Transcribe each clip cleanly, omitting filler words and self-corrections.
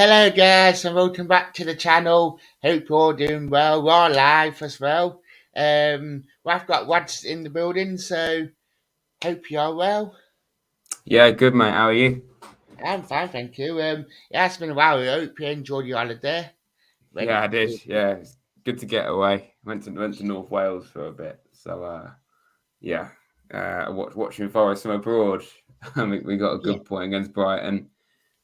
Hello guys and welcome back to the channel. Hope you're all doing well. We're all live as well. I've got Wads in the building, so hope you're well. Yeah, good mate. How are you? I'm fine, thank you. It's been a while. I hope you enjoyed your holiday. Yeah, Ready I did. to Yeah, it's good to get away. Went to North Wales for a bit. So yeah, watching Forest from abroad. I mean, we got a yeah, good point against Brighton.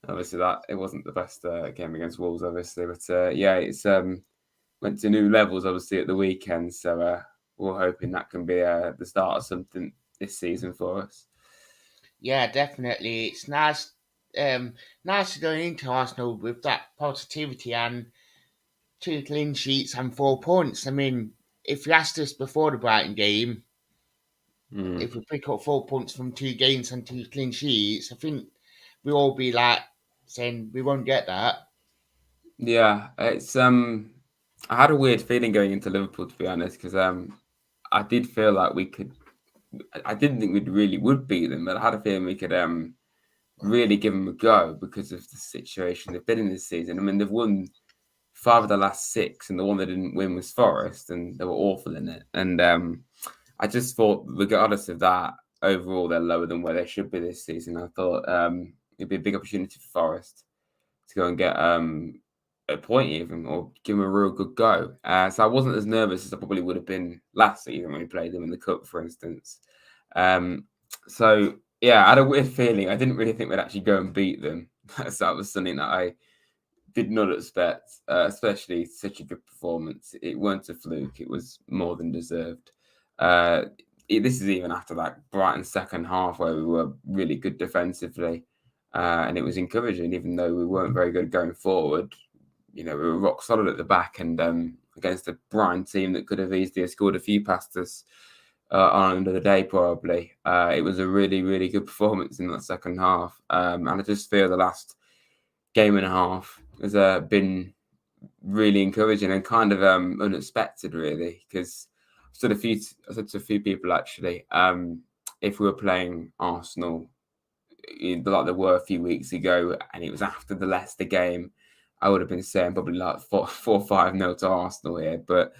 Obviously, that it wasn't the best game against Wolves, obviously, but yeah, it's went to new levels obviously at the weekend. So we're hoping that can be the start of something this season for us. yeah, definitely. It's nice to go into Arsenal with that positivity and 2 clean sheets and 4 points. I mean, if you asked us before the Brighton game, Mm. if we pick up 4 points from 2 games and 2 clean sheets, I think we all be like saying we won't get that. Yeah, it's I had a weird feeling going into Liverpool to be honest, because I did feel like we could. I didn't think we really would beat them, but I had a feeling we could really give them a go because of the situation they've been in this season. I mean, they've won five of the last six, and the one they didn't win was Forest, and they were awful in it. And I just thought, regardless of that, overall they're lower than where they should be this season. I thought it'd be a big opportunity for Forest to go and get a point even or give them a real good go. So I wasn't as nervous as I probably would have been last season when we played them in the cup, for instance. Um, so yeah, I had a weird feeling. I didn't really think we'd actually go and beat them. So that was something that I did not expect, especially such a good performance. It weren't a fluke; it was more than deserved. Uh, this is even after that Brighton second half where we were really good defensively, and it was encouraging. Even though we weren't very good going forward, you know, we were rock solid at the back, and against a Brighton team that could have easily scored a few past us on the end of the day, probably. It was a really, really good performance in that second half, and I just feel the last game and a half has been really encouraging and kind of unexpected, really. Because I said to a few people actually, if we were playing Arsenal like there were a few weeks ago, and it was after the Leicester game, I would have been saying probably like 4-5 nil to Arsenal here. But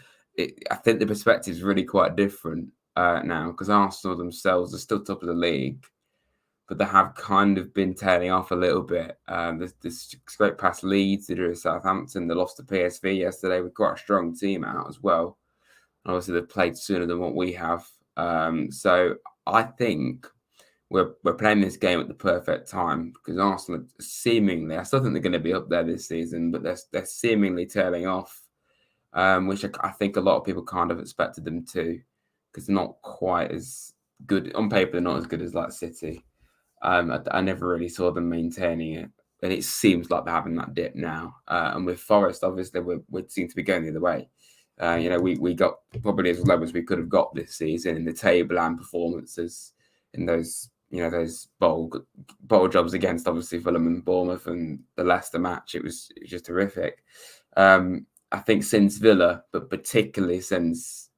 I think the perspective is really quite different now because Arsenal themselves are still top of the league, but they have kind of been tailing off a little bit. This great past Leeds, they drew Southampton, they lost to PSV yesterday with quite a strong team out as well. And obviously, they've played sooner than what we have. So I think we're playing this game at the perfect time because Arsenal are seemingly, I still think they're going to be up there this season, but they're seemingly tailing off, which I think a lot of people kind of expected them to because they're not quite as good on paper. They're not as good as like City. I never really saw them maintaining it, and it seems like they're having that dip now. And with Forest, obviously, we seem to be going the other way. You know, we got probably as low as we could have got this season in the table and performances in those those bowl jobs against obviously Fulham and Bournemouth and the Leicester match. It was just horrific. I think since Villa, but particularly since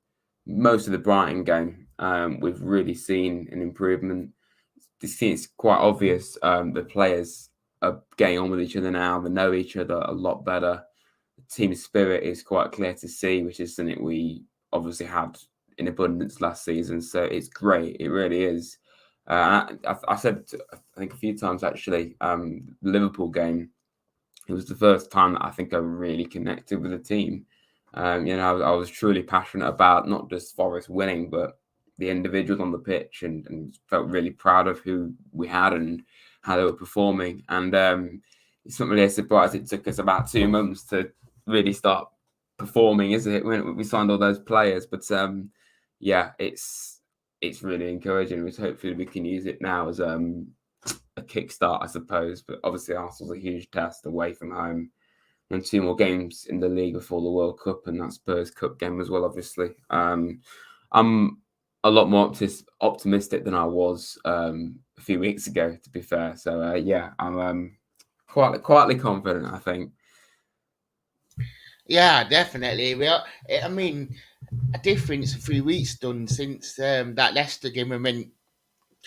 most of the Brighton game, we've really seen an improvement. It's quite obvious the players are getting on with each other now. They know each other a lot better. The team spirit is quite clear to see, which is something we obviously had in abundance last season. So it's great. It really is. I said, I think a few times actually, the Liverpool game, it was the first time that I think I really connected with the team. I was truly passionate about not just Forest winning, but the individuals on the pitch, and felt really proud of who we had and how they were performing. And it's not really a surprise it took us about 2 months to really start performing, is it? When we signed all those players, but yeah, it's really encouraging. Which hopefully we can use it now as a kickstart, I suppose. But obviously, Arsenal's a huge test away from home, and 2 more games in the league before the World Cup, and that Spurs Cup game as well. Obviously, I'm a lot more optimistic than I was a few weeks ago. To be fair, so yeah, I'm quietly confident. I think. Yeah, definitely. I mean, a difference in 3 weeks done since that Leicester game when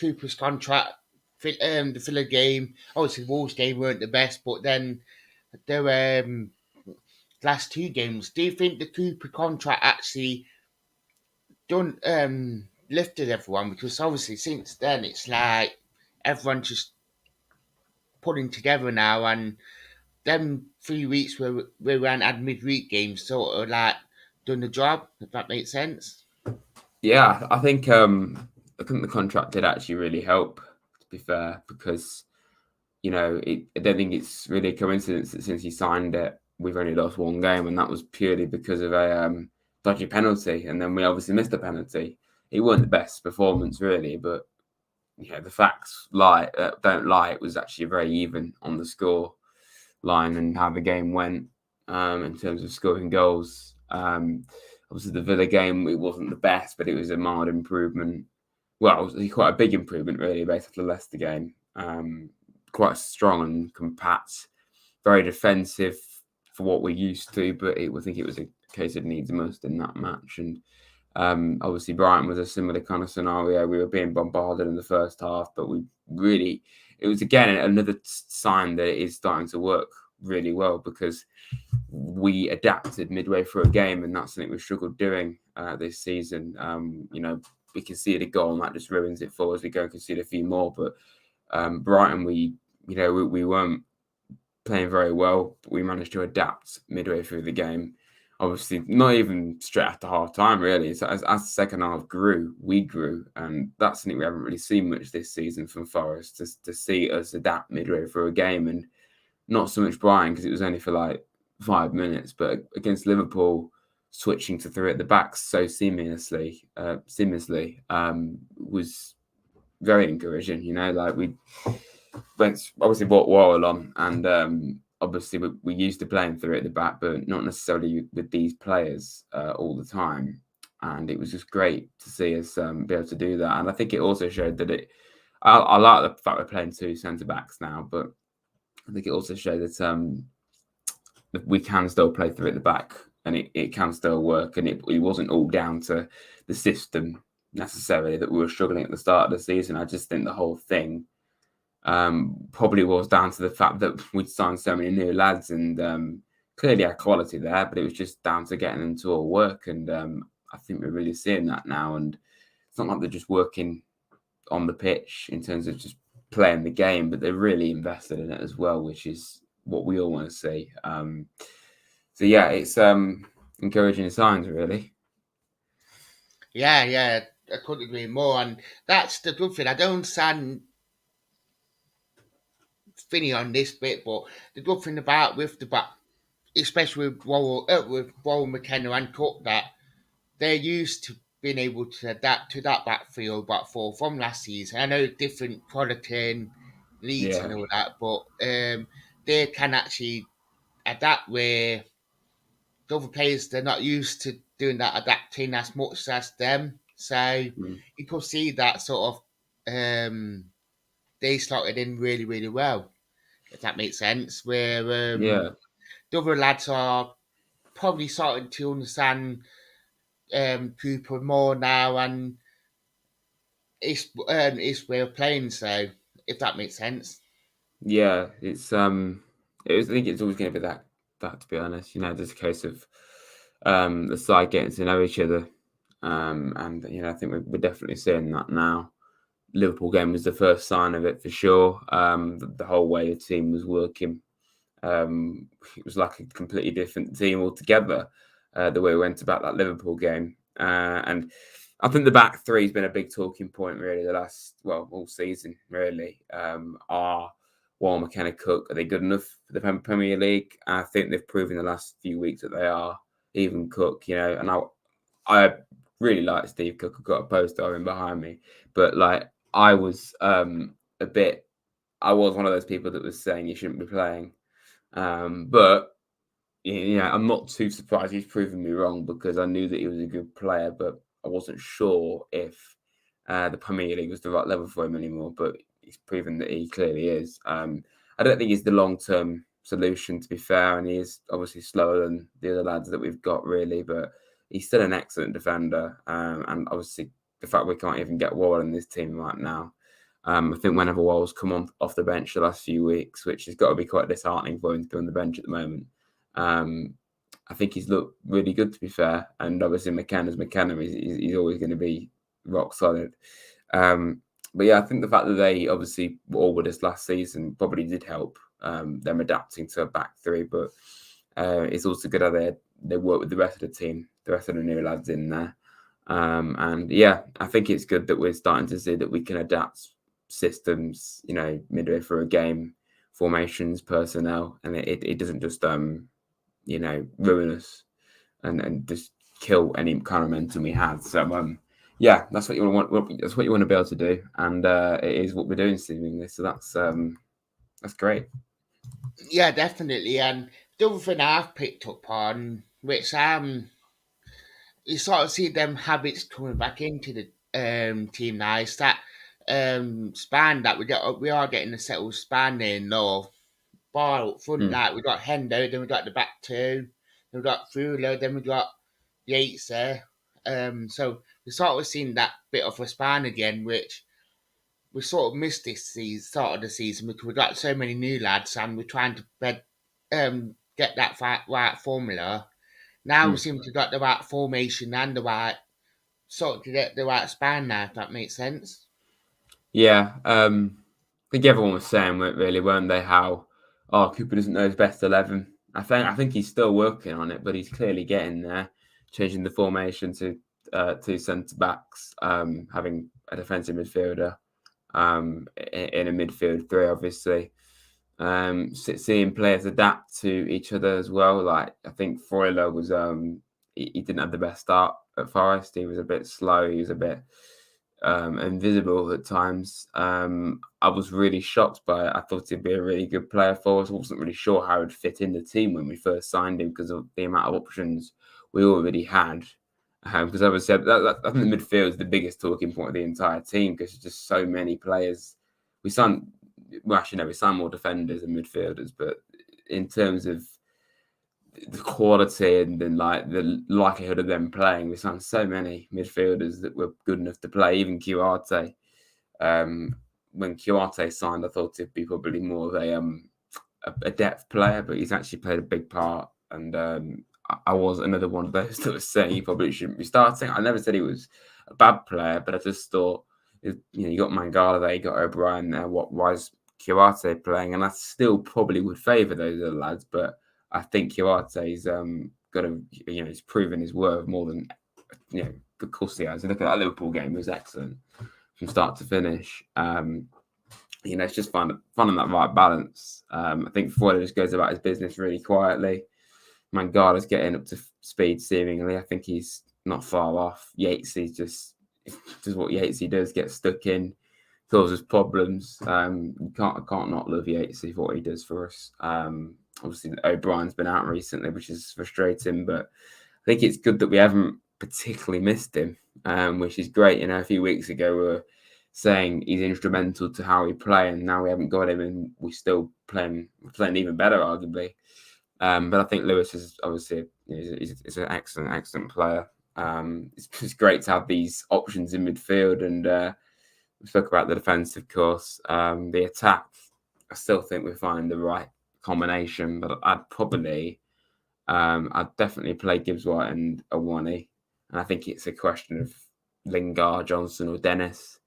Cooper's contract, the Villa game. Obviously, the Wolves game weren't the best, but then their last two games. Do you think the Cooper contract actually done lifted everyone? Because obviously since then it's like everyone's just putting together now, and them 3 weeks where we ran had midweek games sort of like done the job. If that makes sense. Yeah, I think the contract did actually really help. To be fair, because I don't think it's really a coincidence that since he signed it, we've only lost one game, and that was purely because of a dodgy penalty, and then we obviously missed a penalty. It wasn't the best performance really, but the facts don't lie. It was actually very even on the score line and how the game went in terms of scoring goals. Obviously, the Villa game it wasn't the best, but it was a mild improvement. Well, it was quite a big improvement really based off the Leicester game. Quite strong and compact, very defensive for what we're used to. But I think it was a case of needs most in that match. And obviously, Brighton was a similar kind of scenario. We were being bombarded in the first half, but it was again another sign that it is starting to work really well because we adapted midway through a game, and that's something we've struggled doing this season. We conceded a goal, and that just ruins it for us. We go and concede a few more, but Brighton, we weren't playing very well, but we managed to adapt midway through the game. Obviously, not even straight after half time, really. So as the second half grew, we grew. And that's something we haven't really seen much this season from Forest, to see us adapt midway through a game. And not so much Brighton, because it was only for like 5 minutes, but against Liverpool, switching to three at the back so seamlessly was very encouraging. Like we obviously brought Worrell on, and obviously we used to playing three at the back, but not necessarily with these players all the time. And it was just great to see us be able to do that. And I think it also showed that I like the fact we're playing two centre backs now, but I think it also showed that we can still play three at the back, and it can still work. And it wasn't all down to the system necessarily that we were struggling at the start of the season. I just think the whole thing probably was down to the fact that we'd signed so many new lads, and clearly had quality there, but it was just down to getting them to all work. And I think we're really seeing that now. And it's not like they're just working on the pitch in terms of just playing the game, but they're really invested in it as well, which is what we all want to see. So yeah, it's encouraging signs, really. Yeah, I couldn't agree more. And that's the good thing. I don't understand Finny on this bit, but the good thing about with the back, especially with Worrell, McKenna, and Cook, that they're used to being able to adapt to that back four from last season. I know different product in Leeds Yeah, and all that, but they can actually adapt where the other players they're not used to doing that adapting as much as them. So mm. you could see that sort of they slotted in really, really well, if that makes sense. Where Yeah, the other lads are probably starting to understand Cooper more now and his way of playing. So if that makes sense. yeah. I think it's always going to be that to be honest. Just a case of the side getting to know each other, and I think we're definitely seeing that now. Liverpool game was the first sign of it for sure. The whole way the team was working, it was like a completely different team altogether. The way we went about that Liverpool game, and I think the back three has been a big talking point really all season really. Are Warren, McKenna, Cook, are they good enough for the Premier League? I think they've proven the last few weeks that they are. Even Cook, and I really like Steve Cook. I've got a poster of him behind me, but like I was I was one of those people that was saying you shouldn't be playing. But yeah, I'm not too surprised he's proven me wrong because I knew that he was a good player, but I wasn't sure if the Premier League was the right level for him anymore. But he's proven that he clearly is. I don't think he's the long-term solution, to be fair, and he is obviously slower than the other lads that we've got, really. But he's still an excellent defender, and obviously the fact we can't even get Ward in this team right now. I think whenever Wales come on off the bench the last few weeks, which has got to be quite disheartening for him to be on the bench at the moment. I think he's looked really good, to be fair. And obviously, McKenna's McKenna. He's always going to be rock solid. But yeah, I think the fact that they obviously were all with us last season probably did help them adapting to a back three. But it's also good how they work with the rest of the team, the rest of the new lads in there. And yeah, I think it's good that we're starting to see that we can adapt systems, midway through a game, formations, personnel, and it doesn't just ruin us and just kill any kind of momentum we had. So yeah, that's what you want. That's what you want to be able to do, and it is what we're doing seemingly. So that's great. Yeah, definitely. And the other thing I've picked up on, which you sort of see them habits coming back into the team now, is that span that we are getting a settled span in. No, ball up front, Mm. like we got Hendo, then we got the back two, then we got Fuller, then we got Yates there. So we sort of seen that bit of a span again, which we sort of missed this season, start of the season, because we got so many new lads and we're trying to get that right formula. Now we Mm. seem to have got the right formation and the right sort of get the right span now, if that makes sense. Yeah, I think everyone was saying, weren't they? How Cooper doesn't know his best 11. I think he's still working on it, but he's clearly getting there, changing the formation to two centre backs, having a defensive midfielder, in a midfield three, obviously. Seeing players adapt to each other as well. Like I think Freuler was he didn't have the best start at Forest. He was a bit slow. He was a bit invisible at times. I was really shocked by it. I thought he'd be a really good player for us. I wasn't really sure how he'd fit in the team when we first signed him because of the amount of options we already had. Because as I said, I think the midfield is the biggest talking point of the entire team because there's just so many players. We signed, well, actually, no, we signed more defenders and midfielders, but in terms of the quality and then like the likelihood of them playing, we signed so many midfielders that were good enough to play. Even Cuarte, when Cuarte signed, I thought he'd be probably more of a depth player, but he's actually played a big part. And I was another one of those that was saying he probably shouldn't be starting. I never said he was a bad player, but I just thought, you got Mangala there, you got O'Brien there. Why is Cuarte playing? And I still probably would favour those other lads, but I think Cuarte's got to, he's proven his worth more than, of course he has. Look at that Liverpool game; it was excellent from start to finish. It's just finding that right balance. I think Freuler just goes about his business really quietly. Mangala's getting up to speed seemingly. I think he's not far off. Yatesy just does what Yatesy does, gets stuck in, causes problems. I can't not love Yatesy for what he does for us. Obviously, O'Brien's been out recently, which is frustrating, but I think it's good that we haven't particularly missed him, which is great. A few weeks ago we were saying he's instrumental to how we play, and now we haven't got him, and we're still playing even better, arguably. But I think Lewis is obviously he's an excellent player. It's great to have these options in midfield, and we spoke about the defence, of course. The attack, I still think we're finding the right combination, but I'd definitely play Gibbs White and Awani, and I think it's a question of Lingard, Johnson, or Dennis.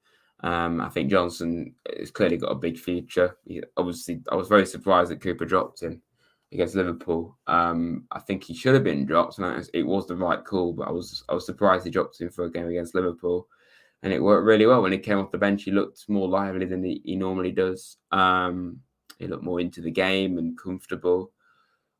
I think Johnson has clearly got a big future. Obviously, I was very surprised that Cooper dropped him against Liverpool. I think he should have been dropped, and it was the right call. But I was surprised he dropped him for a game against Liverpool, and it worked really well. When he came off the bench, he looked more lively than he normally does. He looked more into the game and comfortable.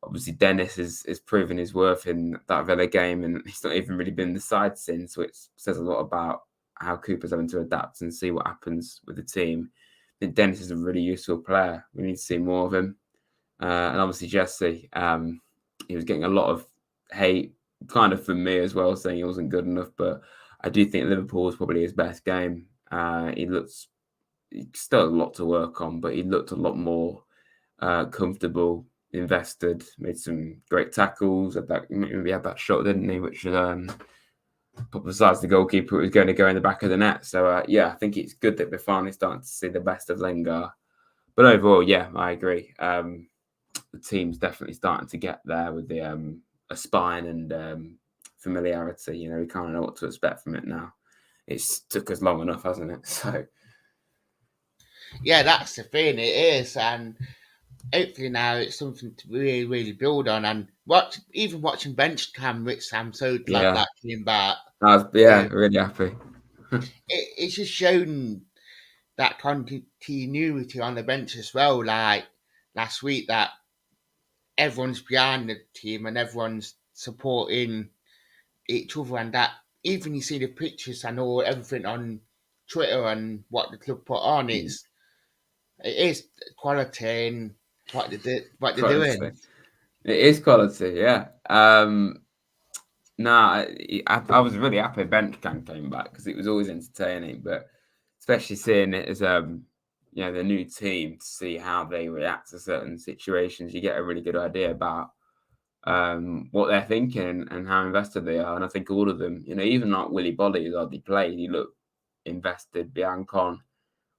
Obviously, Dennis has proven his worth in that Villa game, and he's not even really been in the side since, which says a lot about how Cooper's having to adapt and see what happens with the team. I think Dennis is a really useful player. We need to see more of him. And obviously Jesse, he was getting a lot of hate, kind of from me as well, saying he wasn't good enough. But I do think Liverpool was probably his best game. He still a lot to work on, but he looked a lot more comfortable, invested, made some great tackles. Maybe had that shot, didn't he? Which but besides the goalkeeper, it was going to go in the back of the net. So yeah, I think it's good that we're finally starting to see the best of Lingard. But overall, yeah, I agree. The team's definitely starting to get there with the a spine and familiarity. You know, we kind of know what to expect from it now. It's took us long enough, hasn't it? So Yeah, that's the thing. It is, and hopefully now it's something to really, really build on. And even watching bench cam, which I'm so glad yeah, that came back. I was Uh, really happy. it's just shown that continuity on the bench as well. Like last week, that everyone's behind the team and everyone's supporting each other, and that even you see the pictures and all everything on Twitter and what the club put on, it is quality in what they're Quality. doing. It is quality, yeah. Nah, I was really happy Benchcan came back because it was always entertaining, but especially seeing it as you know, the new team to see how they react to certain situations, you get a really good idea about what they're thinking and how invested they are. And I think all of them, you know, even like Willy Bolly, who hardly played, he looked invested. Biancon,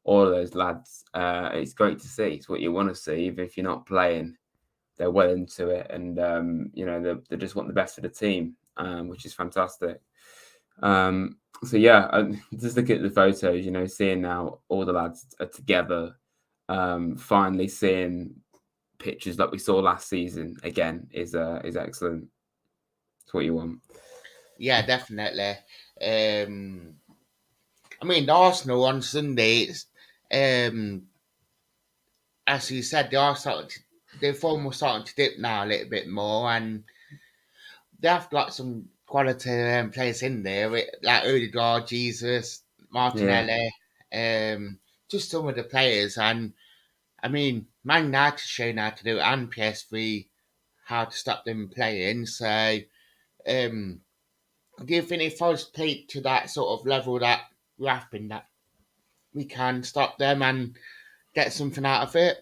all of those lads, it's great to see. It's what you want to see, even if you're not playing. They're well into it, and you know they just want the best for the team, which is fantastic. So yeah, just look at the photos. You know, seeing now all the lads are together, finally seeing pictures like we saw last season again is excellent. It's what you want. Yeah, definitely. I mean, Arsenal on Sunday, as you said, their form was starting to dip now a little bit more, and they have got some quality players in there, like Odegaard, Jesus, Yeah, Martinelli, just some of the players. And I mean, Man United showing how to do it, and PSV how to stop them playing. So, um, do you think if Forest played to that sort of level that we're having, that we can stop them and get something out of it?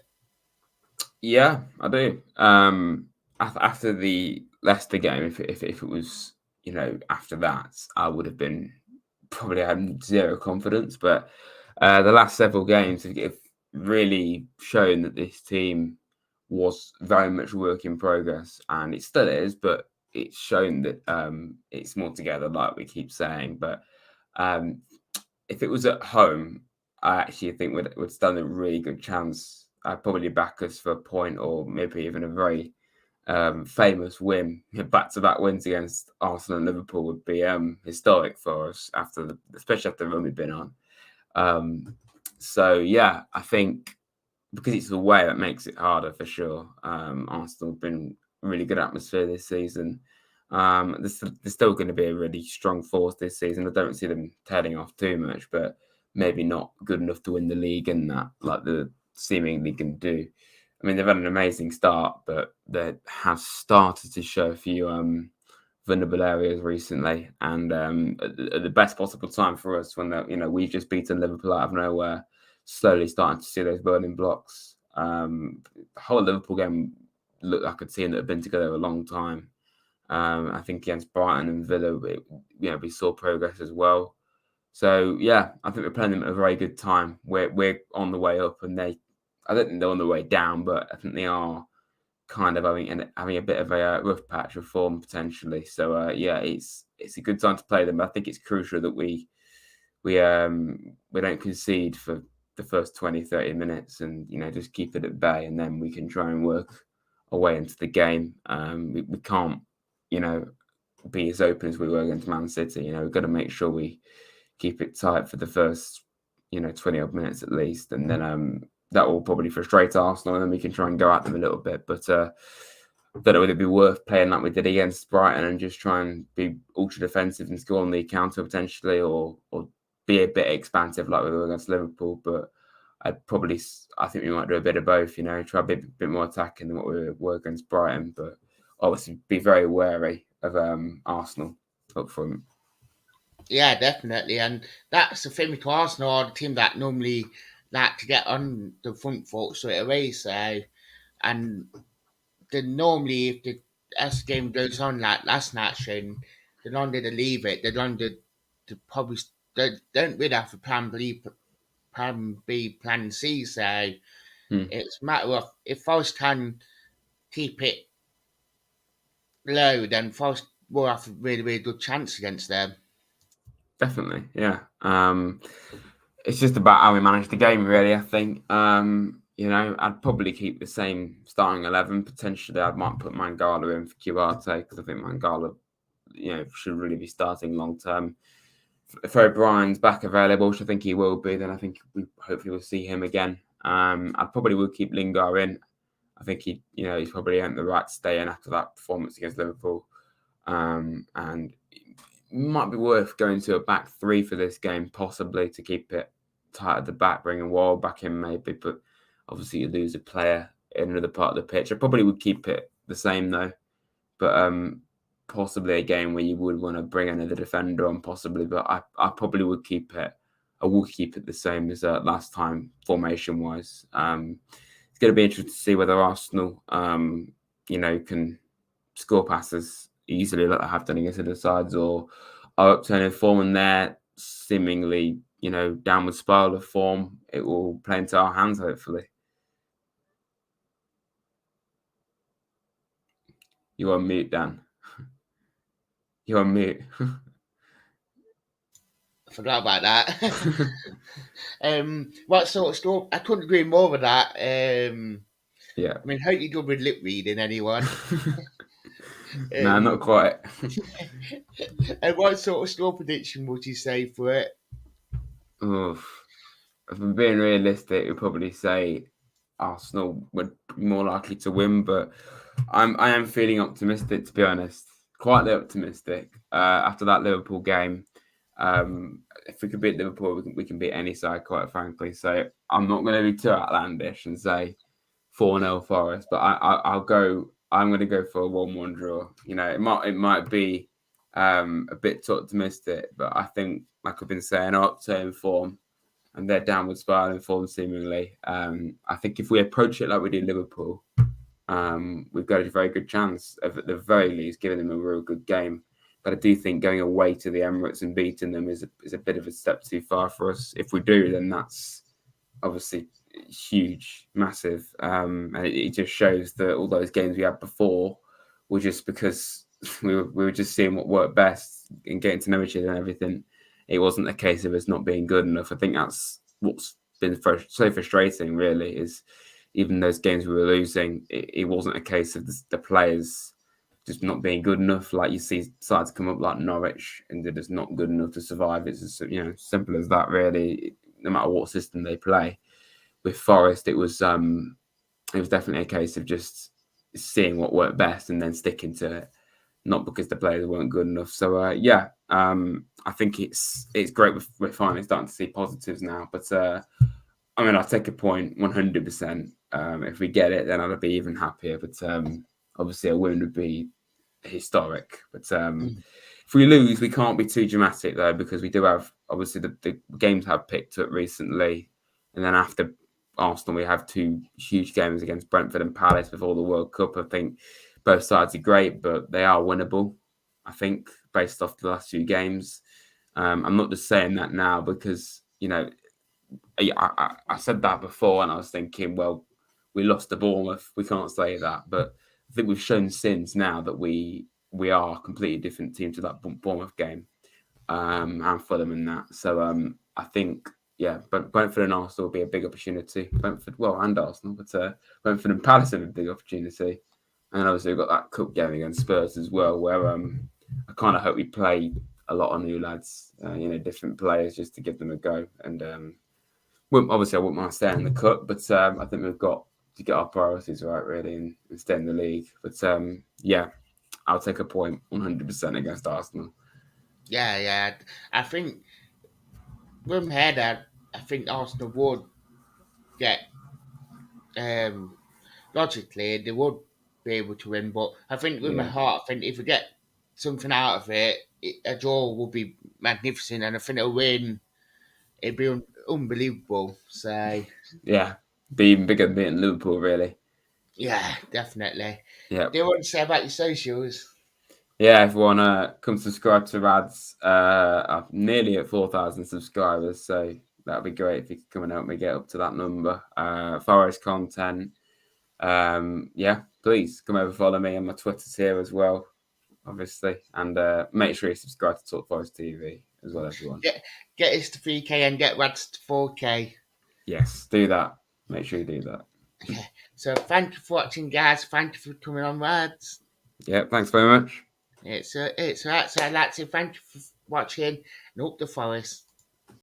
yeah, I do. After the Leicester game, if it was, you know, after that, I would have been probably had zero confidence. But the last several games have really shown that this team was very much work in progress, and it still is. But it's shown that it's more together, like we keep saying. But um, if it was at home, I actually think we'd stand a really good chance. I'd probably back us for a point or maybe even a very famous win. Back-to-back wins against Arsenal and Liverpool would be historic for us especially after the run we've been on. So yeah, I think because it's away that makes it harder for sure. Arsenal have been really good atmosphere this season. There's still going to be a really strong force this season. I don't see them tailing off too much, but maybe not good enough to win the league and that, like the seemingly can do. I mean, they've had an amazing start, but they have started to show a few vulnerable areas recently, and at the best possible time for us when you know we've just beaten Liverpool out of nowhere, slowly starting to see those burning blocks. The whole Liverpool game looked like a team that had been together a long time. I think against Brighton and Villa, you know, we saw progress as well. So yeah, I think we're playing them at a very good time. We're on the way up, and I don't think they're on the way down, but I think they are kind of having a bit of a rough patch of form potentially. So yeah, it's a good time to play them. But I think it's crucial that we don't concede for the first 20, 30 minutes, and you know just keep it at bay, and then we can try and work our way into the game. We can't, you know, be as open as we were against Man City. You know, we've got to make sure we keep it tight for the first, you know, 20 odd minutes at least. And then that will probably frustrate Arsenal and then we can try and go at them a little bit. But I don't know whether it'd be worth playing like we did against Brighton and just try and be ultra defensive and score on the counter potentially, or be a bit expansive like we were against Liverpool. But I think we might do a bit of both, you know, try a bit more attacking than what we were against Brighton. But obviously be very wary of Arsenal up front. Yeah, definitely. And that's the thing with Arsenal, are the team that normally like to get on the front foot straight away. So, and then normally, if the as the game goes on, like last night shown, the longer they leave it, the longer the probably don't really have a plan B, plan C. So Hmm. it's a matter of if Forest can keep it low, then Forest will have a really, really good chance against them. Definitely, yeah. It's just about how we manage the game, really. I think. I'd probably keep the same starting 11. Potentially, I might put Mangala in for Cuarte because I think Mangala, should really be starting long term. If O'Brien's back available, which I think he will be, then I think we hopefully will see him again. I probably will keep Lingard in. I think he's probably earned the right to stay in after that performance against Liverpool. And might be worth going to a back three for this game, possibly to keep it tight at the back, bringing Wall back in maybe. But obviously, you lose a player in another part of the pitch. I probably would keep it the same though, but possibly a game where you would want to bring another defender on, possibly. But I probably would keep it. I will keep it the same as last time, formation wise. It's going to be interesting to see whether Arsenal, can score passes easily like they have done against other sides, or are upturning form and their seemingly, downward spiral of form. It will play into our hands, hopefully. You're on mute, Dan. You're on mute. I forgot about that. What sort of stuff? I couldn't agree more with that. Yeah. I mean, how you good with lip reading, anyone? No, not Um, quite. and what sort of score prediction would you say for it? Oof. If I'm being realistic, we'd probably say Arsenal would be more likely to win, but I am feeling optimistic, to be honest. Quietly optimistic. After that Liverpool game, if we can beat Liverpool, we can beat any side, quite frankly. So I'm not going to be too outlandish and say 4-0 Forest, but I'll go. I'm going to go for a 1-1 draw. It might be a bit too optimistic, but I think, like I've been saying, upturn form and their downward spiral in form seemingly. I think if we approach it like we did Liverpool, we've got a very good chance of, at the very least, giving them a real good game. But I do think going away to the Emirates and beating them is a bit of a step too far for us. If we do, then that's obviously huge, massive, and it just shows that all those games we had before were just because we were just seeing what worked best and getting to know each other and everything. It wasn't a case of us not being good enough. I think that's what's been so frustrating, really, is even those games we were losing, it wasn't a case of the players just not being good enough. Like you see sides come up like Norwich and they're just not good enough to survive. It's as simple as that, really. No matter what system they play. With Forest, it was definitely a case of just seeing what worked best and then sticking to it, not because the players weren't good enough. So I think it's great. We're finally starting to see positives now. But I'll take a point 100%. If we get it, then I'll be even happier. But obviously, a win would be historic. But if we lose, we can't be too dramatic though, because we do have obviously the games have picked up recently, and then after Arsenal, we have two huge games against Brentford and Palace before the World Cup. I think both sides are great, but they are winnable. I think based off the last few games. I'm not just saying that now because I said that before, and I was thinking, well, we lost to Bournemouth. We can't say that, but I think we've shown since now that we are a completely different team to that Bournemouth game, and Fulham and that. So I think but Brentford and Arsenal will be a big opportunity. Brentford, well, and Arsenal, but Brentford and Palace have a big opportunity, and obviously we've got that cup game against Spurs as well, where I kind of hope we play a lot of new lads, different players, just to give them a go. And obviously, I wouldn't mind staying in the cup, but I think we've got to get our priorities right, really, and stay in the league. But I'll take a point 100% against Arsenal. Yeah. I think with my head, I think Arsenal would get um, logically they would be able to win, but I think with my Yeah, heart, I think if we get something out of it, a draw will be magnificent, and I think a win it'd be unbelievable. So yeah, be even bigger than beating Liverpool, really. yeah, definitely. Yeah. Do you want to say about your socials? Yeah, everyone, come subscribe to Rad's. I'm nearly at 4,000 subscribers, so that'd be great if you could come and help me get up to that number. Forest content. Yeah, please come over, follow me, and my Twitter's here as well, obviously, and make sure you subscribe to Talk Forest TV as well, everyone. Get us to 3K and get Rads to 4K. Yes, do that. Make sure you do that. Okay. So thank you for watching, guys. Thank you for coming on, Rads. Yeah, thanks very much. It's right. So I'd like to thank you for watching and up the forest.